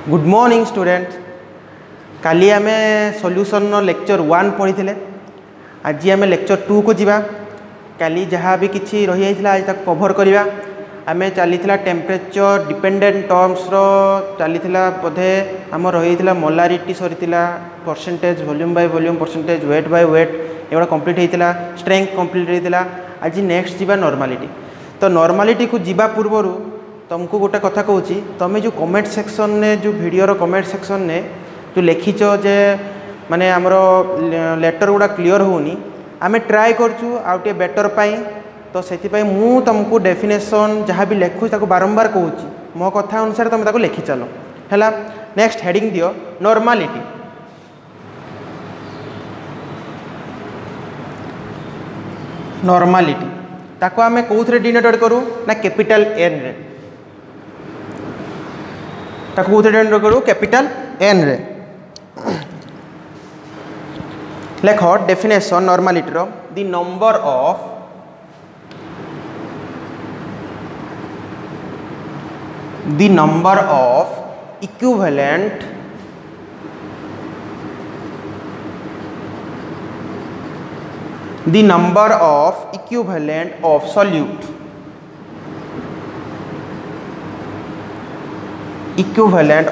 Good morning student. काली आमे solution lecture 1 पढ़ी थे। आज आमे लेक्चर 2 को जीवा। काली जहाँ भी किसी रही जाइथिला आज तक कवर करिया। आमे चलीथिला टेम्परेचर डिपेंडेंट टर्म्स रो चलीथिला बोधे आम रही मोलारिटी सरीथिला percentage volume by volume percentage weight by weight एगुड़ा कंप्लीट होता स्ट्रेंथ कंप्लीट होता। आज नेक्स्ट जीवा नॉर्मलिटी। तो नॉर्मलिटी को जीवा पूर्व तुमको गोटे कथा कहूँ तुम्हें जो कमेंट सेक्शन ने जो वीडियो कमेंट सेक्शन ने जो लिखिच जे माने आमर लेटर गुड़ा क्लीयर होनी आम ट्राए करचु आउटे बेटर पाई। तो से मु तुमको डेफिनेशन जहाँ भी लिखु ताको बारंबार कहूँ मो कथा अनुसार तुम ताको लिखि चलो है। नेक्स्ट हेडिंग दियो नॉर्मलिटी। नॉर्मलिटी ताको आमे कोथरे डिनोटेड करू ना कैपिटल एन रे। ताको कोथरे डिनोटेड करू कैपिटल एन रे। लेख डेफिनेशन नॉर्मलिटी रो the number of equivalent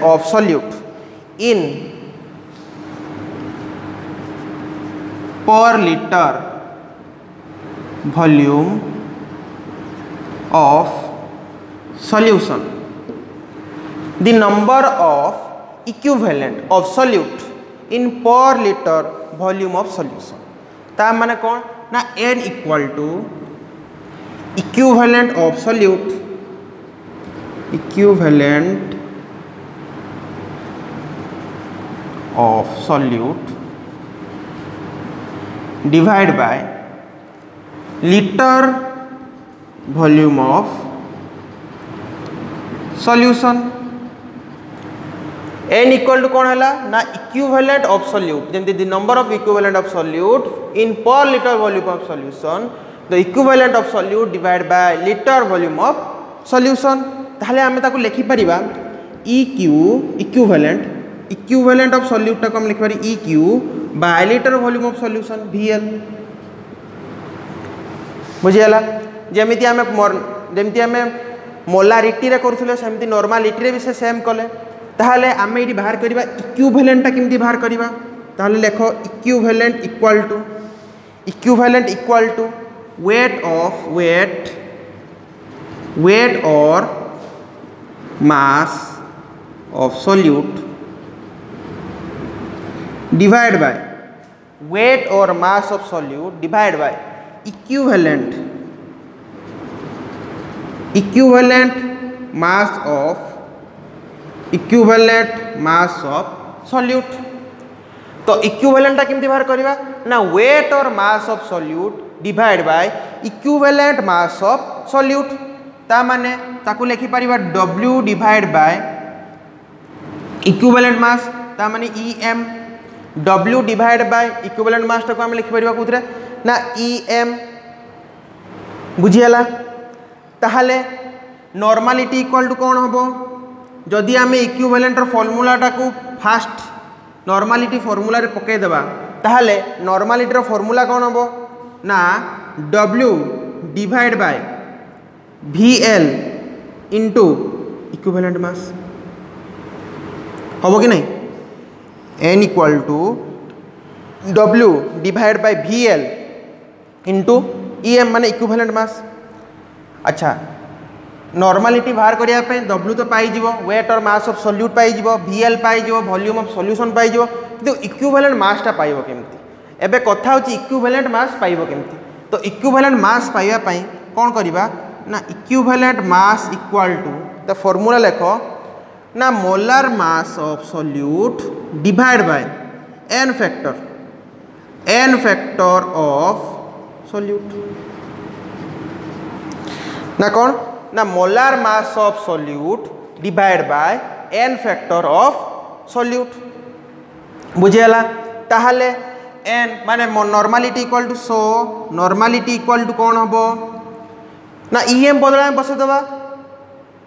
of solute in per liter volume of solution. The number of equivalent of solute in per liter volume of solution ता माने कौन ना n equal to equivalent of solute divide by litre volume of solution. n equal to कौन है ना equivalent of solute जमती the number of equivalent of solute in per litre volume of solution the equivalent of solute divide by litre volume of solution. ताहले आमे ताको लिखि परिबा equivalent of solute ताको हम लिखि पारि EQ by litre volume of solution VL। बुझियाला जेमिति आमे मोलारिटी रे करथुले सेमिति नॉर्मलिटी रे भी से सेम कले। ताहले आमे इडी बाहर करिबा इक्विवेलेंट ता किमति बाहर करिबा। ताहले लेखो इक्विवेलेंट इक्वल टू वेट और mass of solute divide by weight और mass of solute divide by equivalent mass of solute. तो इक्विवेलेंट किमती बाहर करवा ना वेट और mass of solute divide by equivalent mass of solute. ता माने ताकू लिखि परिबा W divide by equivalent mass ता माने EM। W divide by equivalent mass टाको हम लिखि परिबा कोथरे ना EM। बुझियाला। ताहले नॉर्मलिटी इक्वल टू कौन होबो जदि आमे इक्विवेलेंट फॉर्मूला टाको फास्ट नॉर्मलिटी फॉर्मूला रे पके देबा ताहले नॉर्मलिटी रो फॉर्मूला कौन होबो ना W divide by VL into equivalent mass होबो कि नहीं। N equal to W divide by VL into EM माने इक्विवेलेंट मास। अच्छा नॉर्मलिटी बाहर करिया पे W तो पाई जीवो वेट और मास ऑफ सॉल्यूट पाई जीवो VL पाई जीवो वॉल्यूम ऑफ सॉल्यूशन पाई जीवो किंतु इक्विवेलेंट मास टा पाइबो केमती। एबे कथा होची इक्विवेलेंट मास पाइबो केमती। तो इक्विवेलेंट मास पाइबा पई कोन करिबा ना equivalent mass equal to the formula लेखो ना molar mass of solute divide by n factor of solute ना कौन ना molar mass of solute divide by n factor of solute. बुझियाला। ताहले n माने normality equal to normality equal to कौन होबो ना EM बदला में बसे दबा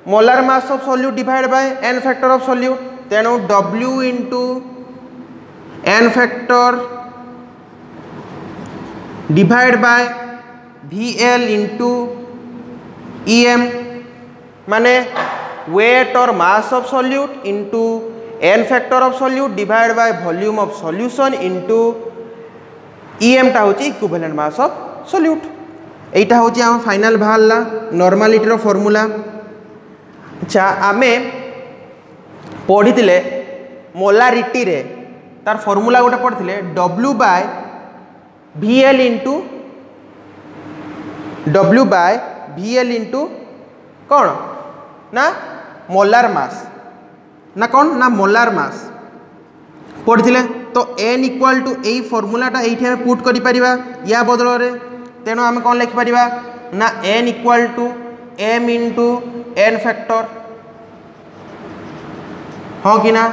molar mass of solute divide by n factor of solute तेणु W into n factor divide by VL into EM माने वेट और mass of solute into n factor of solute divide by volume of solution into EM टा होची equivalent mass of solute. एटा होची हम final बाहरला normality रो formula. अच्छा आमे पढ़ी थिले मोलारिटी रे तार फार्मूला गोटे पढ़ी थिले W बाय VL इंटू कौन ना मोलार मास ना कौन ना मोलार मास पढ़ी थिले। तो n इक्वल टू यही फॉर्मूलाटा ये आम पुट कर या बदल में तेणु आम कौन लिखिपर ना n equal to m into n factor. हाँ कि ना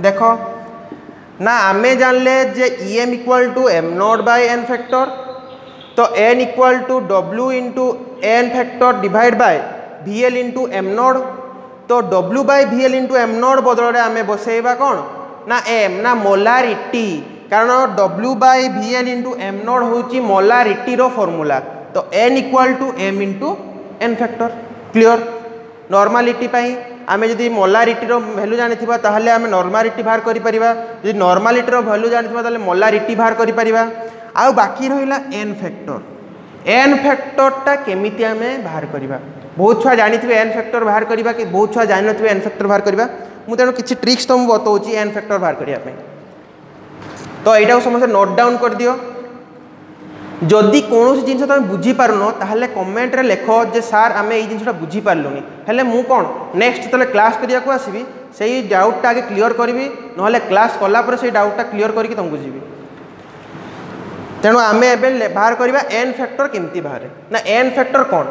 देख ना आमे जानले जे EM equal to m naught by n factor तो n equal to W into n factor divide by VL into m naught तो W by VL into m naught बदल में आम बसैबा कौन ना m ना मोलारिटी कारण W by VL into m naught होची मोलारिटी रो फॉर्मूला तो n equal to m into n factor. Clear normality पाई आमे जदि मोलारिटी रो वैल्यू जानि थिबा ताहले आमे नॉर्मालिटी बाहर करि परिबा जदि नॉर्मालिटी रो वैल्यू जानि थिबा ताहले मोलारिटी बाहर करि परिबा। आ बाकी रहिला n फैक्टर टा केमिति आमे बाहर करिबा बहुत छुआ जानि थिबे n फैक्टर बाहर करिबा कि बहुत छुआ जानि नथिबे n फैक्टर बाहर करिबा मु तेनो किछि ट्रिक्स तुम बताउची n फैक्टर बाहर करिया पे। तो एटा को समस्त नोट डाउन कर दियो जदि कौन जिन तुम बुझीपारुन ताहले कमेंट रे लेख जे सार आम ये जिनटा बुझीपारूनी हेले मु कौन नेक्स्ट जो क्लास करिया को आसबि से डाउटा आगे क्लियर करी ना क्लास कलापर से डाउटा क्लियर करके तुमको जीवी। तेणु आम ए बाहर करवा n फैक्टर केमती बाहर ना n फैक्टर कौन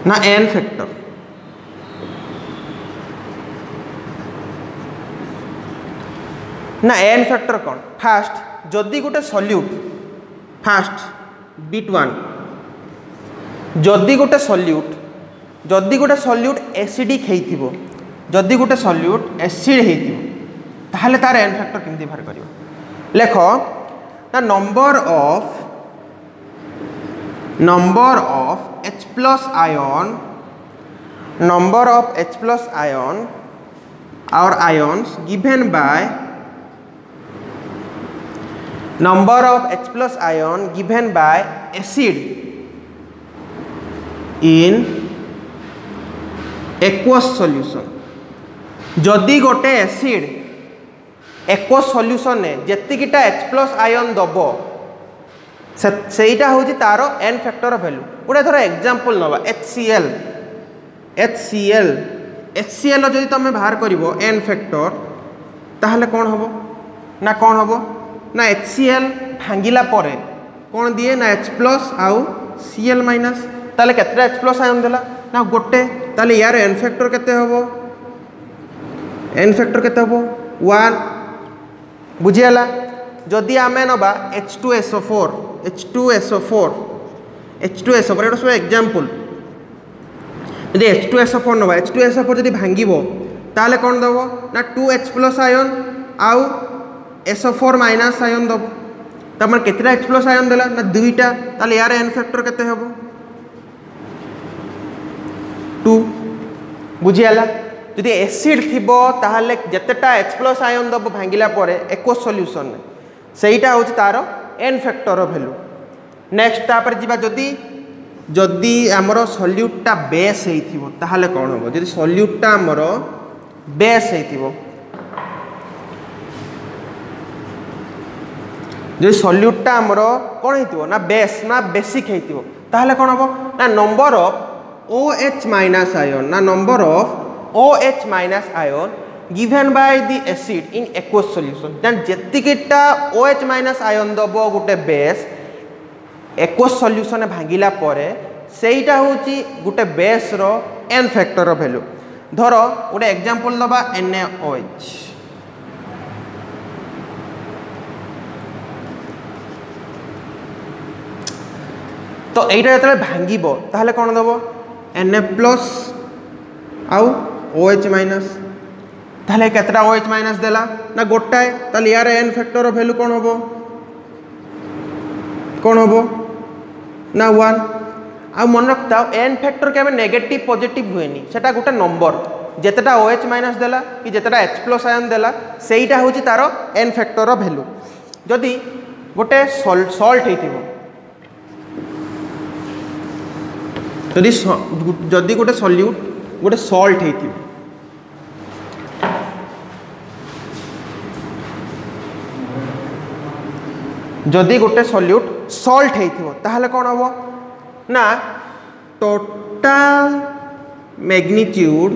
ना n फैक्टर ना n फैक्टर कौन फास्ट जदि गोटे सॉल्यूट फास्ट बिट वन जदि गोटे सॉल्यूट एसिडिक होइथिबो जदि गोटे सॉल्यूट एसिड होइथिबो ताहले तार n फैक्टर केमती बाहर करियो लेख ना number of H plus ion or ions given by number of H plus ion given by acid in aqueous solution जदि गोटे एसिड एक्वस सॉल्यूशन ने जेतिकिटा H plus आयन दबो सेटा होची तारो n फैक्टर वैल्यू गोटे धर एग्जांपल नवा HCl जदि तुम बाहर करिवो n फैक्टर ताहले कौन हबो ना HCl भांगिला परे कौन दिए ना H प्लस आउ Cl माइनस ताले केतेटा H प्लस आयन देला ना गोटे ताले यार n फैक्टर केते हबो वन बुझियाला जदि आमे नबा H2SO4 एटा सब एग्जांपल यदि H2SO4 नबा H2SO4 जदि भांगिबो ताले कौन दबो ना 2H प्लस आयन आउ SO4 माइनस आयन दबो तमन केतेटा H प्लस आयन देला ना दुईटा ताले यार n फैक्टर केते हबो 2 बुझियाला जदि एसिड थिबो ताहले जेतेटा H प्लस आयन दबो भांगिला परे एक्वस सॉल्यूशन में सेटा होची तारो n फैक्टर वैल्यू। नेक्स्ट तापर जिबा जदि आमर सॉल्यूटटा बेस हेइथिबो ताहले कोन होबो जदि सॉल्यूटटा आमर बेस हेइथिबो जदि सॉल्यूटटा आमर कोन हेइथिबो ना बेस ना बेसिक हेइथिबो ताहले कोन होबो ना number of OH minus ion given by the acid in aqueous solution then जेतिकिटा OH माइनस आयन दबो गुटे बेस aqueous solution भांगिला परे सेटा होची गुटे बेस रो n फैक्टर रो वैल्यू धरो गोटे एग्जांपल दबा NaOH तो এইটা যেতবে ভাঙ্গিব তাহলে কোণ দেব Na প্লস আউ OH মাইনাস তাহলে কেতটা OH মাইনাস দেলা না গোটায় তাহলে ইয়ার n ফ্যাক্টর ভ্যালু কোণ হব না 1 आ मन रखता n फैक्टर के नेगेटिव पॉजिटिव हुए सेटा गोटे नंबर जितेटा OH माइनस देला कि जितेटा H प्लस आयन देला सेटा हूँ तार n फैक्टर भैल्यू जदि गोटे सल्ट जदि गोटे सल्यूट गोटे सल्ट जदि गोटे सल्यूट सल्ट ताहले कौन हम ना टोटल मैग्नीट्यूड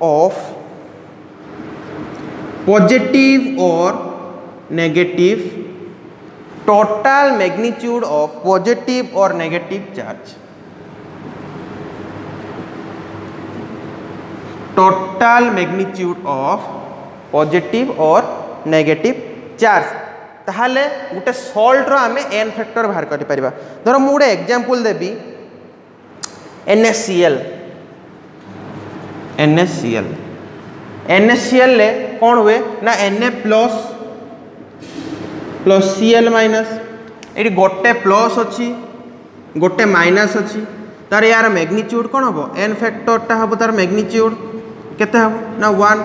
ऑफ पॉजिटिव और negative total magnitude of positive और negative charge total magnitude of positive और नेगेटिव चार्ज ताहले गोटे सल्ट रो आमे n फैक्टर बाहर करि परिबा धर मु गोटे एग्जांपल देबी NaCl ले कौन हुए ना Na plus plus Cl minus ये गोटे प्लस अच्छी गोटे माइनस अच्छी तार यार मैग्नीट्यूड कौन हम n फैक्टर टा हम तार मैग्नीट्यूड केते हम ना 1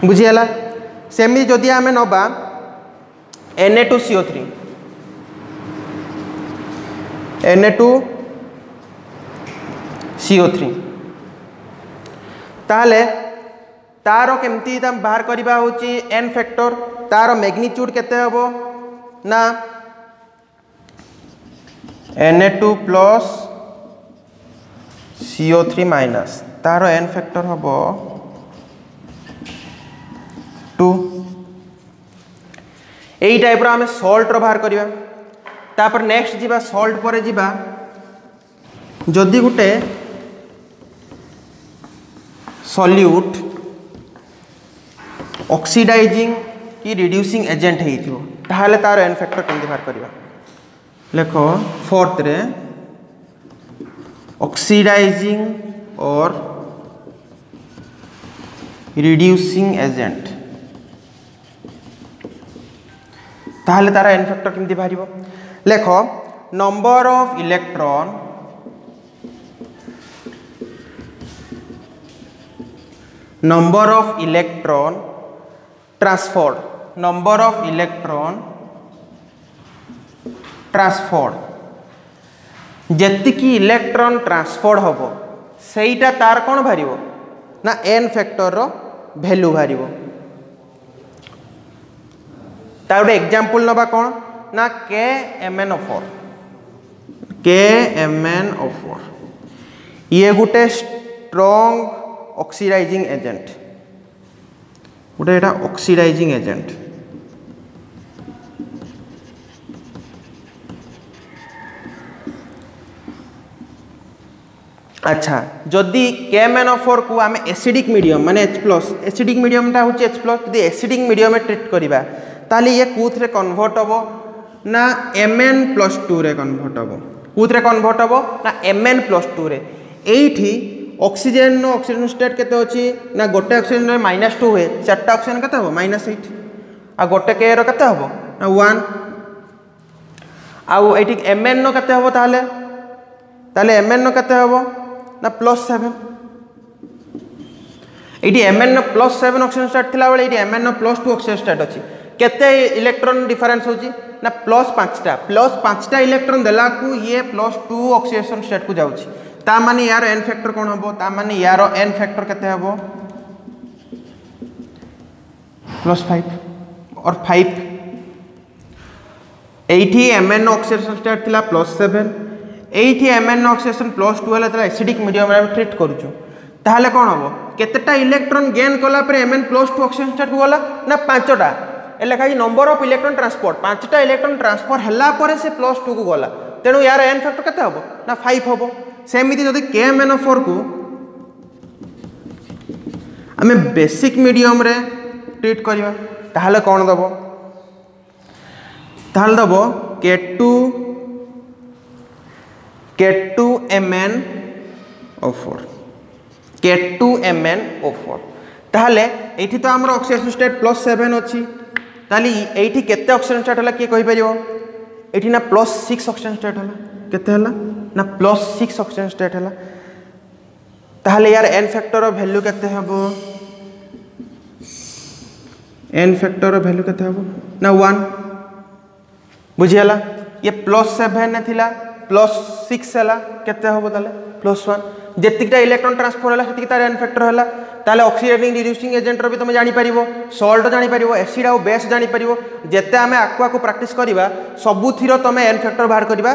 बुझीगला सेमी जदि आमे नबा Na2CO3 ताहले तारो केमती बाहर करिबा होची n फैक्टर तारो मैग्नीट्यूड केते हबो ना Na2 प्लस CO3 माइनस तारो n फैक्टर हबो 2 यही टाइप रो आमे सॉल्ट रो बाहर करिबा तापर नेक्स्ट जीवा सॉल्ट परे जीवा जदि गुटे सॉल्यूट ऑक्सीडाइजिंग की रिड्यूसिंग एजेंट हेइथिबो ताहले तार n फैक्टर केमति बाहर करिबा लेखो फोर्थ रे ऑक्सीडाइजिंग और रिड्यूसिंग एजेंट ताहले तार n फैक्टर केमति बाहरिबो लेखो नंबर ऑफ इलेक्ट्रॉन ट्रांसफर्ड जेतिकी इलेक्ट्रॉन ट्रांसफर्ड होबो सेईटा तार कोन भारिबो ना n फैक्टर रो वैल्यू भारिबो ता गोटे एग्जांपल नबा कोन ना KMnO4 ये गोटे स्ट्रॉन्ग ऑक्सीडाइजिंग एजेंट गोटे एटा ऑक्सीडाइजिंग एजेंट अच्छा जदि KMnO4 को आम एसिडिक मीडियम माने H+ एसिडिक मीडियमटा हूँ H+ जदि एसिडिक मीडियम ट्रीट करिबा ताली ये कूथरे कन्वर्ट होबो ना Mn+2 रे कन्वर्ट होबो कूथरे कन्वर्ट होबो ना Mn+2 रे एठी ऑक्सीजन स्टेट केते अछि ना गोटे ऑक्सीजन रे -2 हुए चारटा ऑक्सीजन केते हो -8 आ गोटे के रो केते हो ना 1 आ एठी Mn नो केते हो ताले Mn नो केते हो ना +7 एठी Mn नो +7 ऑक्सीजन स्टेट थिला बेले एठी Mn नो +2 ऑक्सीजन स्टेट अछि केते इलेक्ट्रॉन डिफरेंस होची ना +5टा इलेक्ट्रॉन देला को ये +2 ऑक्सीडेशन स्टेट को जाउची ता माने यार n फैक्टर कोन हबो ता माने यार n फैक्टर केते हबो +5 और 5 एठी Mn ऑक्सीडेशन स्टेट थिला +7 एठी Mn ऑक्सीडेशन +2 हला तला एसिडिक मीडियम रे ट्रीट करूछु ताहले कोन हबो केतेटा इलेक्ट्रॉन गेन कला पर Mn+2 ऑक्सीडेशन स्टेट को गला ना 5टा एलेखा नंबर ऑफ इलेक्ट्रॉन ट्रांसपोर्ट 5टा इलेक्ट्रॉन ट्रांसफर हला पर से +2 को गला तेणु यार n फैक्टर केते हबो ना 5 हबो सेमिति जदि KMnO4 को आमे बेसिक मीडियम रे ट्रीट करिवा ताहले कौन दबो ताहले दबो K2 MnO4 K2 MnO4 ताहले एठी तो हमर ऑक्सीडेशन स्टेट +7 अछि ताली एठी केते ऑक्सीजन स्टेट हला के कहि परियो एठी ना +6 ऑक्सीजन स्टेट हला केते हला ना +6 ऑक्सीजन स्टेट हला ताहले यार n फैक्टर वैल्यू केते हबो n फैक्टर वैल्यू केते हबो ना 1 बुझियला ये +7 ने थिला +6 हला केते हबो ताले +1 जेतिकटा इलेक्ट्रॉन ट्रांसफर हला सेतिक तार n फैक्टर हला ताले ऑक्सीडेटिंग रिड्यूसिंग एजेंट रो भी तुम जानि परिबो सॉल्ट जानि परिबो एसिड आ बेस जानि परिबो जेते हमें aqua को प्रैक्टिस करिबा सबु थिरो तमे n फैक्टर बाहर करिबा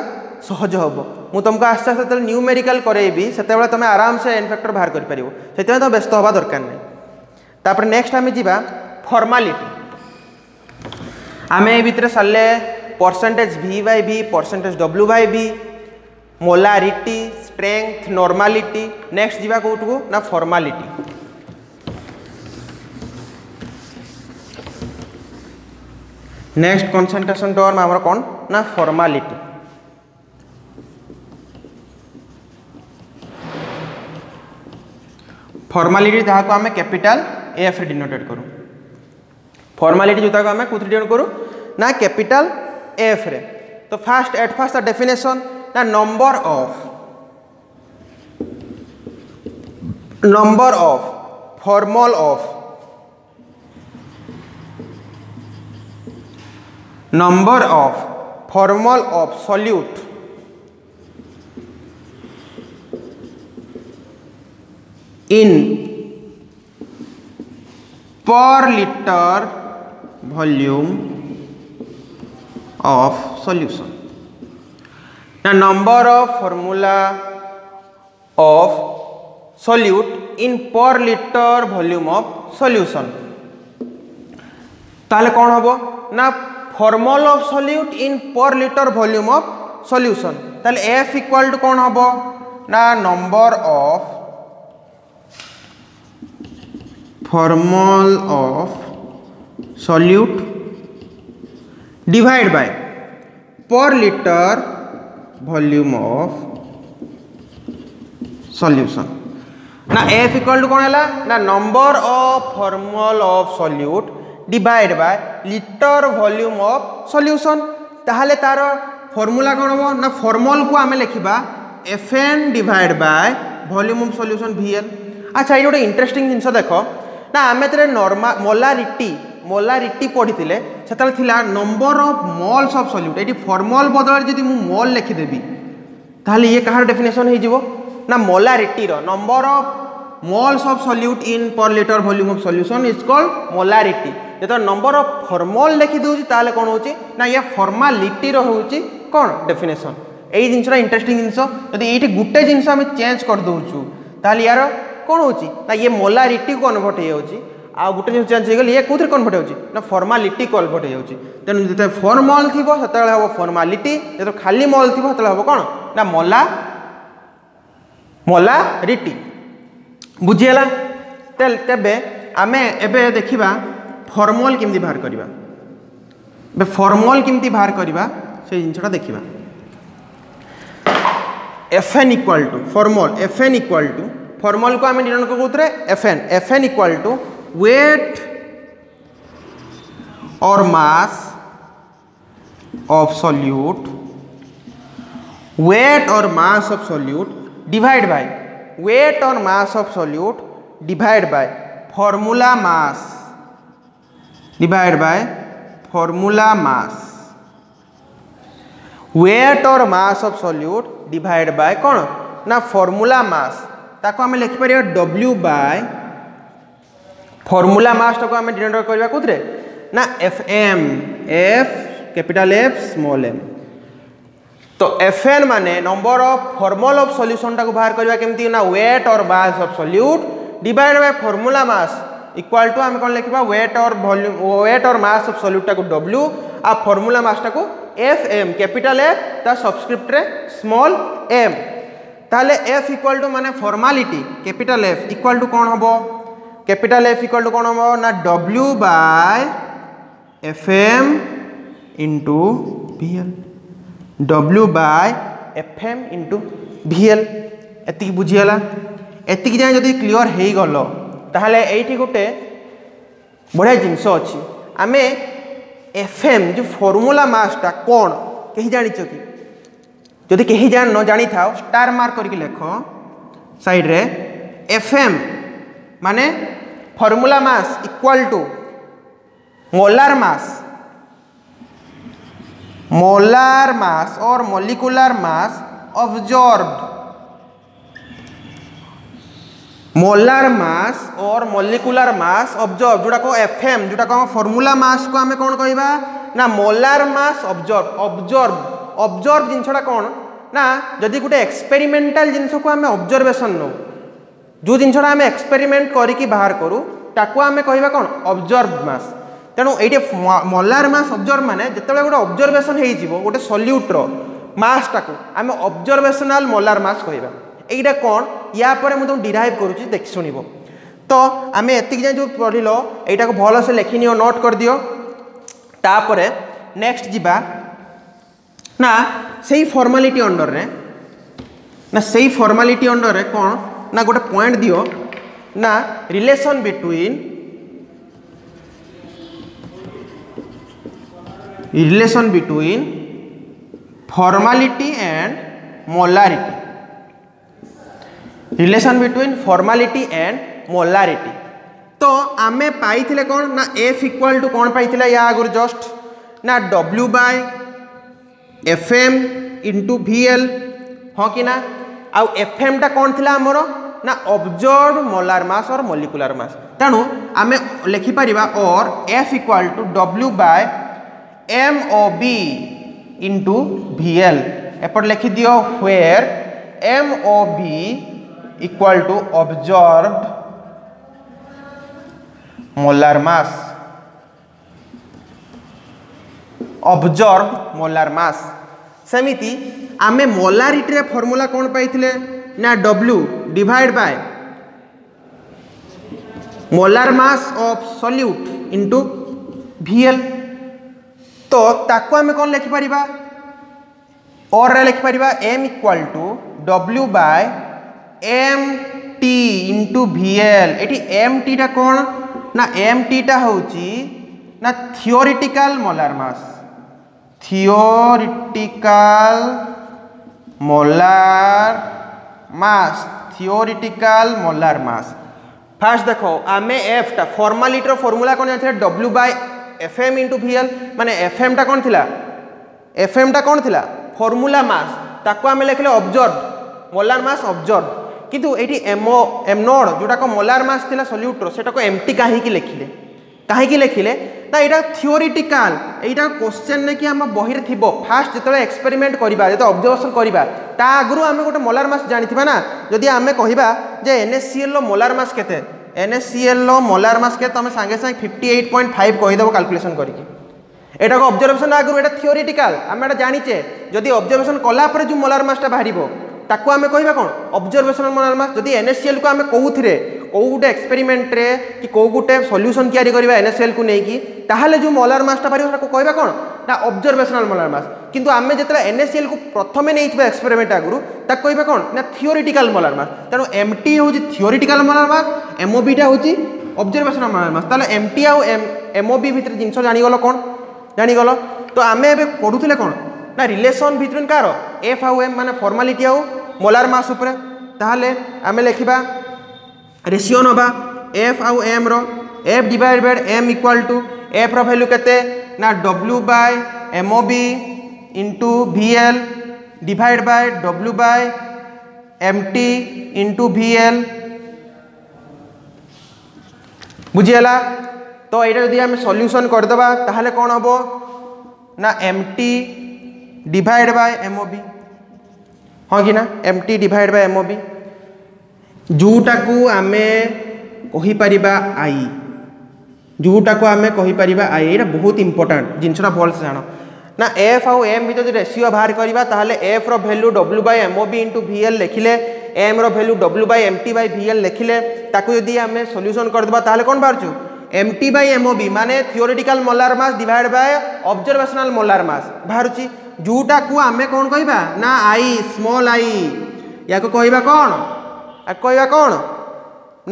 सहज हबो मु तुमको आस्ते आस्ते तले न्यूमेरिकल करेबी सेते बेला तमे आराम से n फैक्टर बाहर करि परिबो सेते तो व्यस्त होबा दरकार नै तापर नेक्स्ट हमें जीवा फॉर्मालिटी हमें ए भितर साले percentage V/V percentage W/V molarity strength normality next जीवा कोटको ना फॉर्मालिटी नेक्स्ट कंसंट्रेशन टर्म हमर कोन ना फॉर्मालिटी फॉर्मालिटी जहाँ को हमें कैपिटल एफ डिनोटेट करूँ फॉर्मालिटी जो हमें कुछ डिनोट करूँ ना कैपिटल एफ रे तो फास्ट एट फास्ट डेफिनेशन ना number of formal of number of formol of solute in per liter volume of solution the number of formula of solute in per liter volume of solution ताले कौन होबो ना formal of solute in per litre volume of solution ताले F equal to कौन होबो ना number of formal of solute divide bye पर litre volume of solution ना F इक्वल टू कौन हैला ना number of formal of solute divide bye litre volume of solution ताहले तार फार्मूला कोन हो ना फॉर्मल को आमे लिखिबा Fn divide by volume of solution Vl अच्छा ये गोटे इंटरेस्टिंग जिंस देखो ना आमे तरे नॉर्मल मोलारिटी पढ़िथिले सेतल थिला number of moles of solute eighty formal बदल जदि मु मोल लिखि देबी ताहले ये कहार डेफिनेशन हे जिवो ना मोलारिटी रो number of moles of solute in per litre volume of solution is called molarity जो नंबर ऑफ फॉर्मल लिखि दूची ताले कोन होची ना ये फॉर्मालिटी रो होची कोन डेफिनेशन एई जिंसरा इंटरेस्टिंग जिंस यदि एठी गुटे जिंस हम चेंज कर दोछु ताले यार कोन होची ना ये मोलारिटी को कन्वर्ट हे होची आ गुटे जिंस चेंज हे गेल ये कोथि कन्वर्ट होची ना फॉर्मालिटी कन्वर्ट हे होची तेनु जते फॉर्मल थिबो सेतले हबो फॉर्मालिटी जते खाली मोल थिबो सेतले हबो कोन ना मोलारिटी बुझियला तेबे आमे एबे देखिबा फॉर्मल किमती बाहर करिबा बे फॉर्मल किमती बाहर करिबा से जिंसटा देखिबा Fn equal to formal Fn equal to formal को आमे डिनोट कोथरे Fn इक्वल टू वेट और मास ऑफ सॉल्यूट वेट और mass of solute divide by weight और mass of solute divide by formula mass divide by formula mass weight और mass of solute divide by कौन ना formula mass ताको हमें लिखि परिया W बाय फॉर्मूला मास ताको हमें डिनोट करबा कोथरे ना Fm F capital F small m तो Fn माने number of formal of solution ताको बाहर करबा केमती ना वेट और mass of solute divide by formula mass equal to आम कौन लिखा वेट और वॉल्यूम वेट और मास ऑफ सॉल्यूट को W आ फॉर्मूला मास को Fm कैपिटल F ता सबस्क्रिप्ट रे स्मॉल m ताले F इक्वल टू माने formality capital F equal to कौन होबो कैपिटल F इक्वल टू कौन होबो ना W by FM into VL W by FM into VL एति बुझीगला एति जाए जदि क्लियर हो गल ताहले एठी गोटे बढ़िया जिनस अच्छी आमे FM जो फॉर्मूला मासटा कौन कहीं जानिच कि जदि कहीं जान न जानी था स्टार मार्क करके लेख साइड रे FM माने formula mass equal to molar mass और molecular mass observed molar mass और मॉलिक्यूलर मास ऑब्जर्व जोटा को FM जोटा को फॉर्मूला मास को आमे कौन कहबा ना मोलार मास ऑब्जर्व जिनसटा कौन ना जदि गोटे एक्सपेरिमेंटल जिनस को आमे ऑब्जर्वेशन नो जो जिनसटा आमे एक्सपेरिमेंट करिकी बाहर करू ताको आमे कहबा कौन ऑब्जर्व मास तेणु ये मोलार मास ऑब्जर्व माने जिते गोटे ऑब्जर्वेशन हो गोटे सल्यूट्र मास टाको आमे ऑब्जर्वेशनल मोलार मास कहबा एटा कौन या पर मुझे डिराइव करुच्ची देख शुण तो आम एति जाए जो पढ़ल यहाँ को भल से लिखि नियो नोट कर दियो तापर नेक्स्ट जीवा ना सही फॉर्मालिटी अंडर रे ना सही फॉर्मालिटी अंडर रे कौन ना गोटे पॉइंट दियो ना relation between formality and molarity relation between formality and molarity तो आमे पाइथिले कौन ना F इक्वल टू कौन पाइथिले या आगुर जस्ट ना W by FM into VL हाँ कि ना आउ FM टा कौन थिला हमरो ना ऑब्जर्व मोलार मास और मॉलिक्यूलर मास तेणु आमे लिखि परिबा और F equal to W by MOB into VL एपट लिखि दियो where MOB equal to observed molar mass सेमिति आमे मोलारिटी रे फॉर्मूला कौन पाइथिले ना W divide by molar mass of solute into VL तो ताको आमे कौन लिखि परिबा और रे लिखि परिबा M equal to W by MT into VL एटी MT टा कौन ना MT टा होची ना थियोरिटिकल मोलार मास फास्ट देखो आमे F टा फॉर्मालिटी रो फॉर्मूला कौन जाथे W by FM into VL माने FM टा कौन थिला फॉर्मूला मास ताको आमे लिखले ऑब्जर्व्ड मोलार मास ऑब्जर्व्ड किंतु एटी एम नोड जोटा को मोलार मास थिला सॉल्यूट्रो सेटा को एमटी काहे लिखिले ना एटा थियोरिटिकल एटा क्वेश्चन ने कि हम बही रे थिबो फास्ट जेतले एक्सपेरिमेंट करिबा जेते ऑब्जर्वेशन करिबा ता आगुरु आमे गोटे मोलार मास जानिथिबा ना जदि आमे कहिबा जे NaCl लो मोलार मास केते NaCl लो मोलार मास केते तमे संगे संगे 58.5 कहि देबो कैलकुलेशन करिकि एटा को ऑब्जर्वेशन आगुरु एटा थियोरिटिकल आमे एटा जानिचे जदि ऑब्जर्वेशन कला पर जो मोलार मासटा बाहरिबो ताको आमे कहिबा कोन ऑब्जर्वेशनल मोलार मास जदि NaCl को आमे कोउथिरे को गुटे एक्सपेरिमेंट रे कि को गुटे सॉल्यूशन तैयारी करबा NaCl को नेकी ताहाले जो मोलार मासटा बाहरिबो ताको कहिबा कोन ना ऑब्जर्वेशनल मोलार मास किंतु आमे जेतला NaCl को प्रथमे नेइथबा एक्सपेरिमेंट आगुरु ताको कहिबा कोन ना थियोरिटिकल मोलार मास तेनो MT होची थियोरिटिकल मोलार मास MOB टा होची ऑब्जर्वेशनल मोलार मास ताले MT आ MOB भितर जिंस जानि गलो कोन जानि गलो तो आमे एबे पढुथिले कोन ना रिलेशन बिटवीन कार F आ M माने फॉर्मालिटी आ मोलार मास ऊपर ताहाले आमे लेखिबा रेशियो नबा F आ M रो F divide by M equal to F रो वैल्यू केते ना W by MOB into VL divide by W by MT into VL बुझियला तो एटा जदि आमे सॉल्यूशन कर दबा ताहाले कोन हबो ना MT डिवाइड बाय MOB हाँ कि ना MT डिवाइड बाय MOB जोटा को आमे कहि परिबा I जोटा को आमे कहि परिबा I एटा बहुत इंपोर्टेंट जिनसरा भल से जानो ना F आ M भीतर जो रेशियो बाहर करबा ताहले F रो value W by MOB into VL लिखिले M रो value W by MT by VL लिखिले ताको यदि आमे सॉल्यूशन कर दबा ताहले कोन बारचू MT by MOB माने theoretical molar mass divide by observational molar mass बाहरुची जोटा को आमे कौन कहबा ना आई स्मॉल आई या को कहबा कौन आ कहबा कौन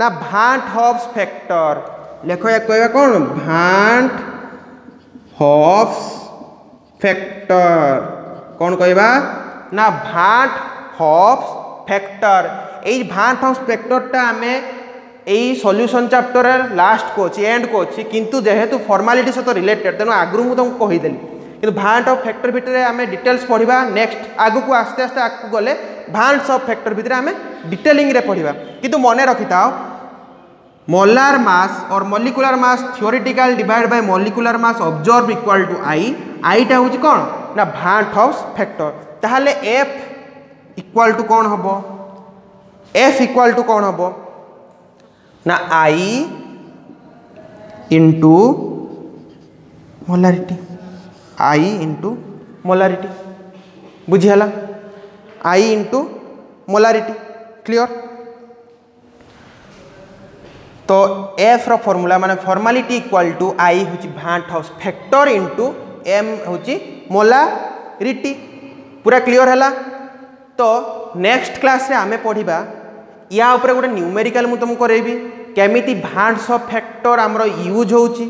ना भांट हॉब्स फैक्टर लेखो या कहबा कौन भांट हॉब्स फैक्टर कौन कहबा ना भांट हॉब्स फैक्टर एई भांट हॉब्स फैक्टर टा आमे एई सॉल्यूशन चैप्टर लास्ट को अछि एंड को अछि किंतु जेहेतु फॉर्मालिटी सहित रिलेटेड तेनो आगरु मु तुमको कहि देली किंतु भांट ऑफ फैक्टर भितर आमे डिटेल्स पढ़िबा नेक्स्ट आगु को आस्ते आस्ते आगु गले भांट्स ऑफ फैक्टर भितर आमे डिटेलिंग रे पढ़िबा किंतु मने रखिताओ मोलार मास और molecular mass theoretical divide by molecular mass observe equal to I टा होची कोन ना भांट ऑफ फैक्टर ताहाले F इक्वल टू कोन हबो F इक्वल टू कोन हबो ना I into molarity I into molarity बुझिहला I इंटू मोलारिटी क्लियर तो F रो फॉर्मूला माने फॉर्मालिटी इक्वल टू I होची Van't Hoff factor into M होची मोलारिटी पूरा क्लियर हैला तो नेक्स्ट क्लास रे आमे पढ़िबा या ऊपर गोटे न्यूमेरिकल मु तुमको करेबी केमिति भांट्स ऑफ फैक्टर हमरो यूज होची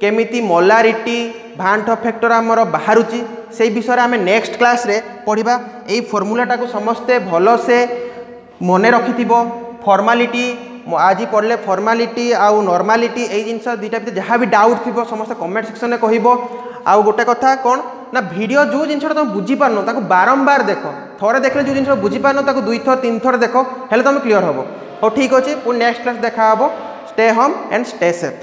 केमिति मोलारिटी भांट ऑफ फैक्टर हमरो बाहरुची से विषय आमे नेक्स्ट क्लास रे पढ़िबा एई फार्मूलाटा को समस्ते भलो से मने रखिथिबो फॉर्मालिटी आज पढ़ले फॉर्मालिटी आउ नॉर्मालिटी एई जिंस दुईटा भीतर जहाँ भी डाउट थिबो समस्त कमेंट सेक्शन में कहइबो आउ गोटे कथा कोन ना वीडियो जो जिनसटा तुम बुझी पारनो ताको बारंबार देखो थोड़े देखले जो जिनस बुझी पारनो ताको दुई थर तीन थर देखो हेले तुम क्लियर हबो हो ठीक अछि पुन नेक्स्ट क्लास देखा हबो stay home and stay safe.